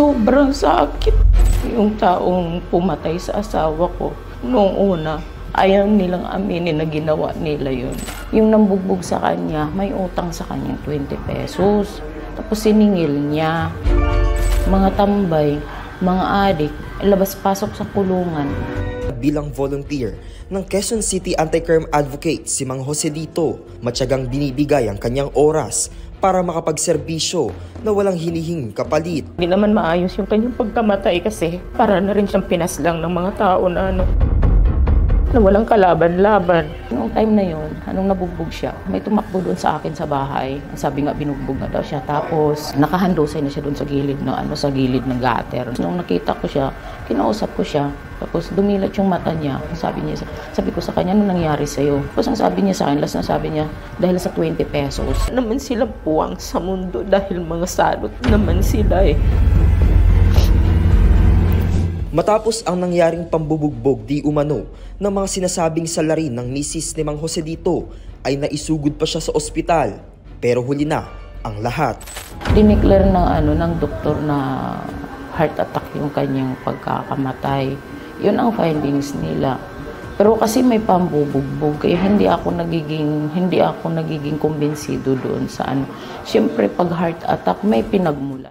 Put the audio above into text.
Sobrang sakit. Yung taong pumatay sa asawa ko noong una, ayaw nilang aminin na ginawa nila yun. Yung nambugbog sa kanya, may utang sa kanyang 20 pesos. Tapos siningil niya. Mga tambay, mga adik, labas-pasok sa kulungan. Bilang volunteer ng Quezon City Anti-Crime Advocate si Mang Joselito, matyagang binibigay ang kanyang oras para makapagserbisyo na walang hinihinging kapalit. Hindi naman maayos yung kanyang pagkamatay kasi para na rin siyang pinaslang ng mga tao na walang kalaban-laban. Noong time na yun, anong nabugbog siya, may tumakbo doon sa akin sa bahay. Sabi nga, binugbog na daw siya. Tapos, nakahandusay na siya doon sa gilid sa gilid ng gutter. Nung nakita ko siya, kinausap ko siya. Tapos, dumilat yung mata niya. Sabi ko sa kanya, ano nangyari sa'yo? Tapos, ang sabi niya sa akin, last na sabi niya, dahil sa 20 pesos. Naman sila puwang sa mundo dahil mga salot naman sila eh. Matapos ang nangyaring pambubugbog di umano ng mga sinasabing salarin ng misis ni Mang Joselito ay naisugod pa siya sa ospital, pero huli na ang lahat. Dineclare ng doktor na heart attack yung kanyang pagkakamatay. Yun ang findings nila. Pero kasi may pambubugbog, kaya hindi ako nagiging kumbinsido doon sa ano. Siyempre pag heart attack may pinagmulan.